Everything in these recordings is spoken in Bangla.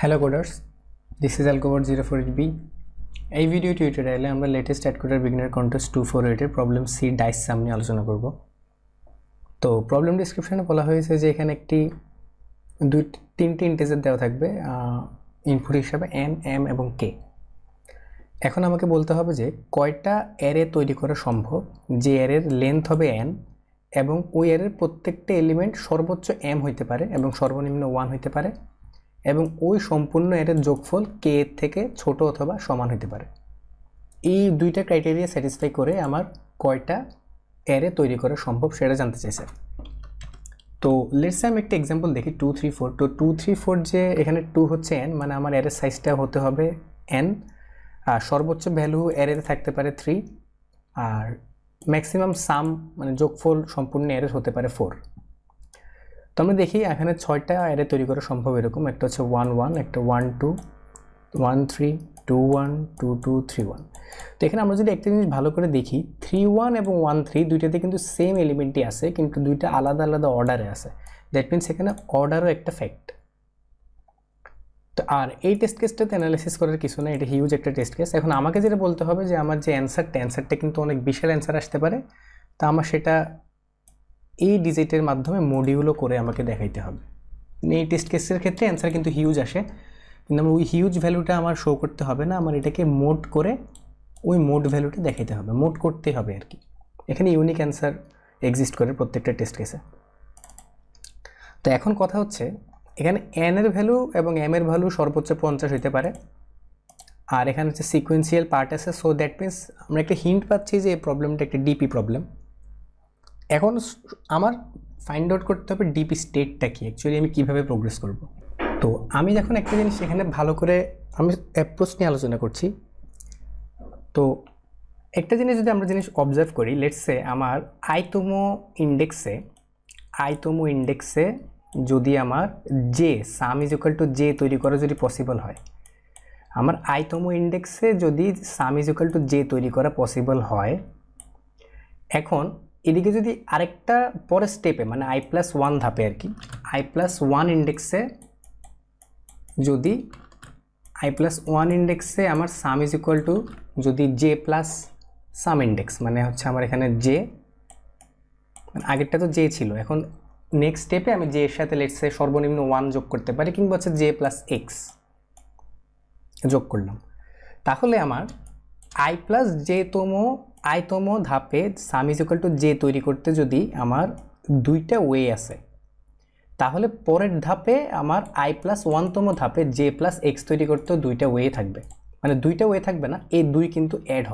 হ্যালো কোডার্স, দিস ইজ আলকোভার 04B। এই ভিডিও টিউটোরিয়ালে আমরা latest AtCoder beginner contest 248 এর প্রবলেম সি ডাইস সাম নিয়ে আলোচনা করব। তো প্রবলেম ডিসক্রিপশনে বলা হয়েছে যে এখানে তিনটি ইন্টিজার দেওয়া থাকবে ইনপুট হিসাবে এন, এম এবং কে। এখন আমাকে বলতে হবে যে কয়টা অ্যারে তৈরি করা সম্ভব যে অ্যারের লেন্থ হবে এন এবং ওই অ্যারের প্রত্যেকটা এলিমেন্ট সর্বোচ্চ এম হইতে পারে এবং সর্বনিম্ন 1 হইতে পারে এবং ওই সম্পূর্ণ এর যোগফল কে এর থেকে ছোট অথবা সমান হতে পারে। এই দুইটা ক্রাইটেরিয়া স্যাটিসফাই করে আমার কয়টা অ্যারে তৈরি করা সম্ভব সেটা জানতে চাইছে। তো লেটস আমি একটা এক্সাম্পল দেখি 2 3 4। তো 2 3 4 যে এখানে 2 হচ্ছে এন, মানে আমার অ্যারের সাইজটা হতে হবে এন, আর সর্বোচ্চ ভ্যালু অ্যারেতে থাকতে পারে 3, আর ম্যাক্সিমাম সাম মানে যোগফল সম্পূর্ণ অ্যারের হতে পারে 4। তো আমরা দেখি এখানে 6টা অ্যারে তৈরি করা সম্ভব। এরকম একটা হচ্ছে 1 1, একটা 1 2, 1 3, 2 1, 2 2, 3 1। তো এখানে আমরা যদি একটা জিনিস ভালো করে দেখি 3 1 এবং 1 3 দুইটাতে কিন্তু সেম এলিমেন্টই আছে, কিন্তু দুইটা আলাদা আলাদা অর্ডারে আছে। দ্যাট মিনস এখানে অর্ডারও একটা ফ্যাক্ট। তো আর এই টেস্ট কেসটাতে অ্যানালাইসিস করার কিছু না, এটা হিউজ একটা টেস্ট কেস। এখন আমাকে যেটা বলতে হবে যে আমার যে অ্যান্সারটা কিন্তু অনেক বিশাল অ্যান্সার আসতে পারে, তা আমার সেটা এই ডিজিটের মাধ্যমে মডিউলও করে আমাকে দেখাইতে হবে। এই টেস্ট কেসের ক্ষেত্রে অ্যান্সার কিন্তু হিউজ আসে, কিন্তু আমার ওই হিউজ ভ্যালুটা আমার শো করতে হবে না, আমার এটাকে মোড করে ওই মোড ভ্যালুটা দেখাইতে হবে, মোড করতে হবে আর কি। এখানে ইউনিক অ্যান্সার এক্সিস্ট করে প্রত্যেকটা টেস্ট কেসে। তো এখন কথা হচ্ছে এখানে এন এর ভ্যালু এবং এম এর ভ্যালু সর্বোচ্চ 50 হইতে পারে, আর এখানে হচ্ছে সিকোয়েন্সিয়াল পার্ট আছে। সো দ্যাট মিনস আমরা একটা হিন্ট পাচ্ছি যে এই প্রবলেমটা একটা ডিপি প্রবলেম। এখন আমার ফাইন্ড আউট করতে হবে ডিপি স্টেটটা কি, অ্যাকচুয়ালি আমি কীভাবে প্রোগ্রেস করব। তো আমি যখন একটা জিনিস এখানে ভালো করে আমি অ্যাপ্রোচ নিয়ে আলোচনা করছি, তো একটা জিনিস যদি আমরা অবজার্ভ করি, লেটস সে আমার আইতম ইন্ডেক্সে যদি আমার J some is equal to j তৈরি করা যদি পসিবল হয়, আমার আইতম ইন্ডেক্সে যদি সাম ইজ ইকুয়াল টু জে তৈরি করা পসিবল হয়, এখন এদিকে যদি আরেকটা পরের স্টেপে মানে i+1 ধাপে আর কি, i+1 ইন্ডেক্সে যদি i+1 ইন্ডেক্সে আমার সাম ইজ ইকুয়াল টু যদি জে প্লাস সাম ইন্ডেক্স, মানে হচ্ছে আমার এখানে জে, আগেরটা তো জে ছিল, এখন নেক্সট স্টেপে আমি জে এর সাথে লেটসে সর্বনিম্ন 1 যোগ করতে পারি, কিংবা হচ্ছে জে প্লাস এক্স যোগ করলাম। তাহলে আমার i+j-তম ধাপে সাম ইজ ইকুয়াল টু জে তৈরি করতে যদি আমার দুইটা ওয়ে আছে, তাহলে পরের ধাপে আমার i+1তম ধাপে জে প্লাস এক্স তৈরি করতেও দুইটা ওয়ে থাকবে। মানে দুইটা ওয়ে থাকবে না, এই দুই কিন্তু অ্যাড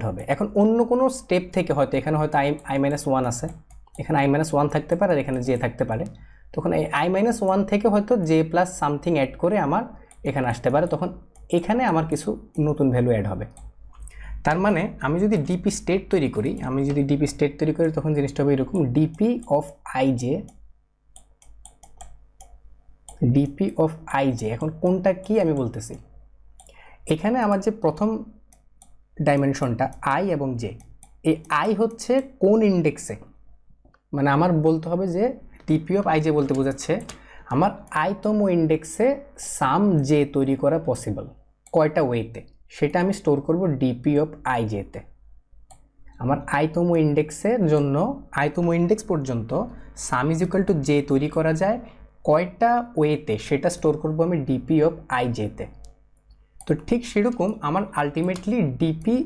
হবে, এখন অন্য কোনো স্টেপ থেকে হয়তো এখানে হয়তো i-1 আছে, এখানে i-1 থাকতে পারে আর এখানে জে থাকতে পারে, তখন এই i-1 থেকে হয়তো জে প্লাস সামথিং অ্যাড করে আমার এখানে আসতে পারে, তখন এখানে আমার কিছু নতুন ভ্যালু অ্যাড হবে। তার মানে আমি যদি ডিপি স্টেট তৈরি করি, তখন জিনিসটা হবে এরকম, ডিপি অফ আইজে। এখন কোনটা কি আমি বলতেছি, এখানে আমার যে প্রথম ডাইমেনশনটা আই এবং জে, এই আই হচ্ছে কোন ইন্ডেক্সে, মানে আমার বলতে হবে যে ডিপি অফ আইজে বলতে বোঝাচ্ছে আমার আইতম ইন্ডেক্সে সাম জে তৈরি করা পসিবল কয়টা ওয়েতে, সেটা আমি স্টোর করব ডিপি অফ আইজেতে। আমার আইতম ইন্ডেক্সের জন্য আইতম ইন্ডেক্স পর্যন্ত sum is equal to j তৈরি করা যায় কয়টা ওয়েতে, সেটা স্টোর করব আমি ডিপি অফ আইজেতে। তো ঠিক সেরকম আমার আলটিমেটলি ডিপি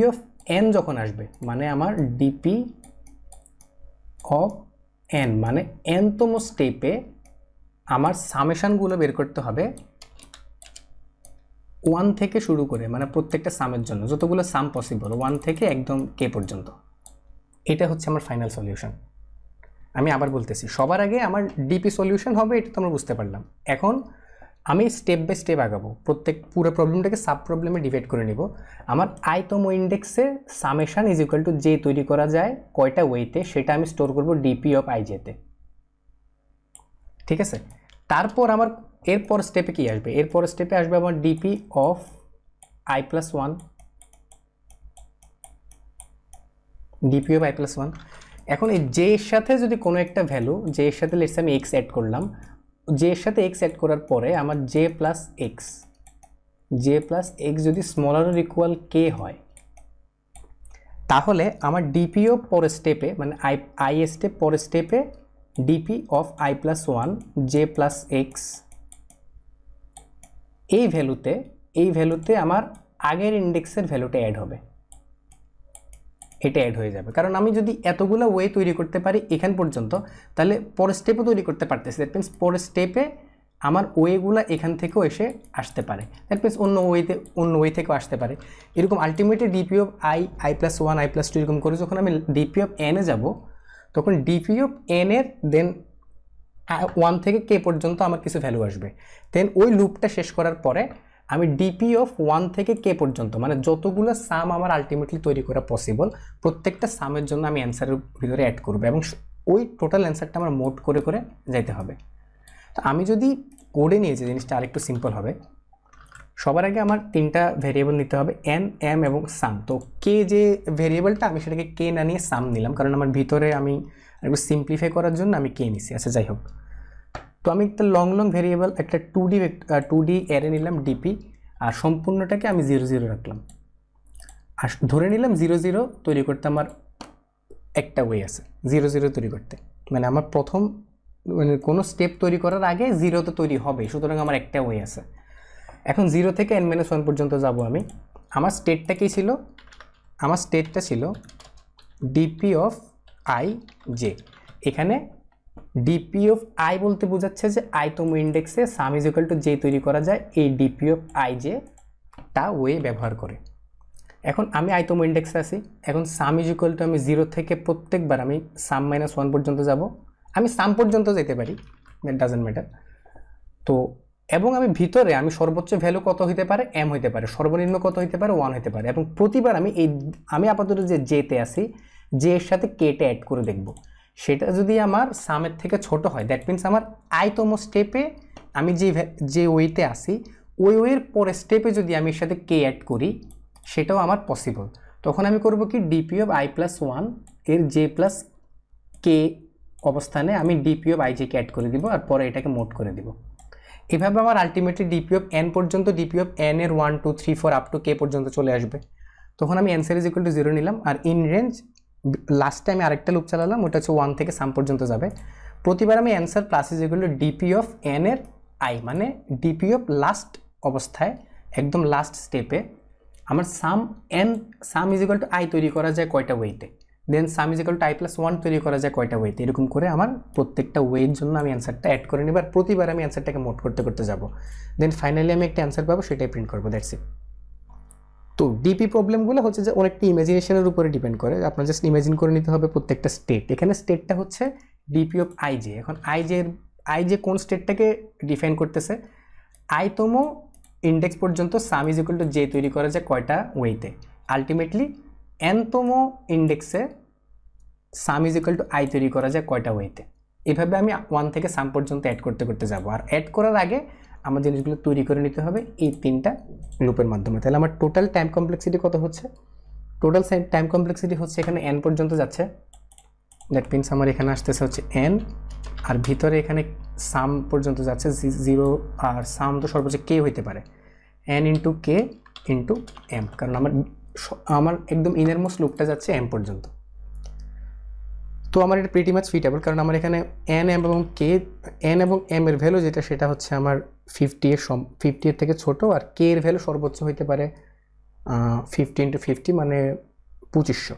অফ এন যখন আসবে, মানে আমার ডিপি অফ এন মানে এনতম স্টেপে আমার সামেশানগুলো বের করতে হবে 1 থেকে শুরু করে, মানে প্রত্যেকটা সামের জন্য যতগুলো সাম পসিবল 1 থেকে একদম কে পর্যন্ত। এটা হচ্ছে আমার ফাইনাল সলিউশন। আমি আবার বলতেছি, সবার আগে আমার ডিপি সলিউশন হবে, এটা তো আমরা বুঝতে পারলাম। এখন আমি স্টেপ বাই স্টেপ আগাবো, পুরো প্রবলেমটাকে সাব প্রবলেমে ডিভাইড করে নিব। আমার আইতম ইন্ডেক্সে summation is equal to j তৈরি করা যায় কয়টা ওয়েতে, সেটা আমি স্টোর করব ডিপি অফ আইজেতে। ঠিক আছে, তারপর আমার এরপর স্টেপে কি আসবে, এরপর স্টেপে আসবে আমার ডিপি অফ i+1, এখন এই জে এর সাথে যদি কোনো একটা ভ্যালু, জে এর সাথে লেটস আমি এক্স অ্যাড করলাম, জে এর সাথে এক্স অ্যাড করার পরে আমার জে প্লাস এক্স যদি স্মলার অর ইকুয়াল কে হয়, তাহলে আমার ডিপি অফ পরের স্টেপে মানে আই স্টেপ পরের স্টেপে DP of I plus one J plus x এই ভ্যালুতে আমার আগের ইন্ডেক্সের ভ্যালুটা অ্যাড হবে, এটা অ্যাড হয়ে যাবে। কারণ আমি যদি এতগুলো ওয়ে তৈরি করতে পারি এখান পর্যন্ত, তাহলে পরের স্টেপও তৈরি করতে পারতেছি। দ্যাট মিনস পরের স্টেপে আমার ওয়েগুলো এখান থেকেও এসে আসতে পারে, দ্যাট মিনস অন্য ওয়ে থেকেও আসতে পারে। এরকম ultimately DP of I plus one I plus two এরকম করে যখন আমি ডিপি অফ এনে যাব, তখন ডিপি অফ এন এর দেন 1 থেকে কে পর্যন্ত আমার কিছু ভ্যালু আসবে। দেন ওই লুপটা শেষ করার পরে আমি ডিপি অফ 1 থেকে কে পর্যন্ত মানে যতগুলো সাম আমার আলটিমেটলি তৈরি করা পসিবল, প্রত্যেকটা সামের জন্য আমি অ্যান্সারের ভিতরে অ্যাড করব এবং ওই টোটাল অ্যান্সারটা আমার মোড করে করে যাইতে হবে। তো আমি যদি কোডে নিয়ে যে জিনিসটা আরেকটু সিম্পল হবে, সবার আগে আমার 3টা ভেরিয়েবল নিতে হবে, এন, এম এবং সাম। তো কে যে ভেরিয়েবলটা আমি সেটাকে কে না নিয়ে সাম নিলাম, কারণ আমার ভিতরে আমি একটু সিম্পলিফাই করার জন্য আমি কে নিছি। আচ্ছা যাই হোক, তো আমি একটা লং ভেরিয়েবল একটা 2D অ্যারে নিলাম ডিপি, আর সম্পূর্ণটাকে আমি 0 0 রাখলাম। আর ধরে নিলাম 0 0 তৈরি করতে আমার একটা ওয়ে আছে, 0 0 তৈরি করতে মানে আমার প্রথম মানে কোনো স্টেপ তৈরি করার আগে 0 তো তৈরি হবে, সুতরাং আমার একটা ওয়ে আছে। এখন 0 থেকে n-1 পর্যন্ত যাব আমি। আমার স্টেটটা কী ছিল? আমার স্টেটটা ছিল ডিপি অফ আই জে। এখানে ডিপি অফ আই বলতে বোঝাচ্ছে যে আইতম ইন্ডেক্সে sum is equal to j তৈরি করা যায় এই ডিপি অফ আই জে টা ওয়ে ব্যবহার করে। এখন আমি আইতম ইন্ডেক্সে আছি, এখন সাম ইজ ইকুয়াল টু আমি 0 থেকে প্রত্যেকবার আমি সাম -1 পর্যন্ত যাব। আমি সাম পর্যন্ত যেতে পারি, দ্যাট ডাজন্ট ম্যাটার। তো এবং আমি ভিতরে আমি সর্বোচ্চ ভ্যালু কত হইতে পারে, এম হইতে পারে, সর্বনিম্ন কত হইতে পারে, 1 হইতে পারে। এবং প্রতিবার আমি আপাতত যে জেতে আসি, জে এর সাথে কেটে অ্যাড করে দেখব। সেটা যদি আমার সামের থেকে ছোট হয়, দ্যাট মিনস আমার আইতম স্টেপে আমি যে ওয়েতে আসি ওই ওয়ের পরে স্টেপে যদি আমি এর সাথে কে অ্যাড করি, সেটাও আমার পসিবল। তখন আমি করব কি, DP of I plus one এর জে প্লাস কে অবস্থানে আমি DP of I J K add করে দিব, আর পরে এটাকে মোড করে দিব। এভাবে আমার আলটিমেটলি ডিপি অফ এন পর্যন্ত, ডিপি অফ এন এর 1 2 3 4 আপ টু কে পর্যন্ত চলে আসবে। তখন আমি অ্যান্সার ইজ ইকুয়াল টু 0 নিলাম, আর ইন রেঞ্জ লাস্টে আমি আরেকটা লুপ চালালাম, ওটা হচ্ছে 1 থেকে সাম পর্যন্ত যাবে। প্রতিবার আমি answer plus is equal to DP of n এর আই, মানে ডিপি অফ লাস্ট অবস্থায় একদম লাস্ট স্টেপে আমার sum is equal to i তৈরি করা যায় কয়টা ওয়েতে, then sum is equal to i plus 1 তৈরি করা যায় কয়টা ওয়েতে, এরকম করে আমার প্রত্যেকটা ওয়ের জন্য আমি অ্যান্সারটা অ্যাড করে নিব। আর প্রতিবার আমি অ্যান্সারটাকে মোড করতে করতে যাব, দেন ফাইনালি আমি একটা অ্যান্সার পাবো, সেটাই প্রিন্ট করবো, দ্যাটস ইট। তো ডিপি প্রবলেমগুলো হচ্ছে যে অনেকটা ইমাজিনেশনের উপরে ডিপেন্ড করে, আপনার জাস্ট ইমাজিন করে নিতে হবে প্রত্যেকটা স্টেট। এখানে স্টেটটা হচ্ছে ডিপি অফ আই জে। এখন আই জে কোন স্টেটটাকে ডিফাইন করতেছে, আইতম ইন্ডেক্স পর্যন্ত sum is equal to j তৈরি করা যায় কয়টা ওয়েতে, আলটিমেটলি এনতম ইন্ডেক্সে sum is equal to i তৈরি করা যায় কয়টা ওয়েতে। এভাবে আমি 1 থেকে সাম পর্যন্ত অ্যাড করতে করতে যাব। আর অ্যাড করার আগে আমার জিনিসগুলো তৈরি করে নিতে হবে এই 3টা লুপের মাধ্যমে। তাহলে আমার টোটাল টাইম কমপ্লেক্সিটি কত হচ্ছে? টোটাল টাইম কমপ্লেক্সিটি হচ্ছে এখানে n পর্যন্ত যাচ্ছে, দ্যাট মিনস আমার এখানে আসতেছে হচ্ছে n, আর ভিতরে এখানে সাম পর্যন্ত যাচ্ছে 0, আর সাম তো সর্বোচ্চ কে হইতে পারে, n into k into M, কারণ আমার একদম ইনারমোস্ট লুপটা যাচ্ছে m পর্যন্ত। তো আমার এটা প্রিটি মাচ ফিটেবল, কারণ আমার এখানে n এবং m এর ভ্যালু যেটা, সেটা হচ্ছে আমার 50 এর থেকে ছোট, আর k এর ভ্যালু সর্বোচ্চ হইতে পারে 50 × 50 মানে 2500।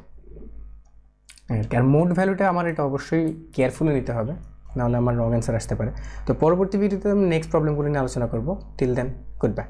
আর মোড ভ্যালুটা আমার এটা অবশ্যই কেয়ারফুলি নিতে হবে, নাহলে আমার রং অ্যান্সার আসতে পারে। তো পরবর্তী ভিডিওতে আমি নেক্সট প্রবলেমগুলো নিয়ে আলোচনা করবো। Till then, good by.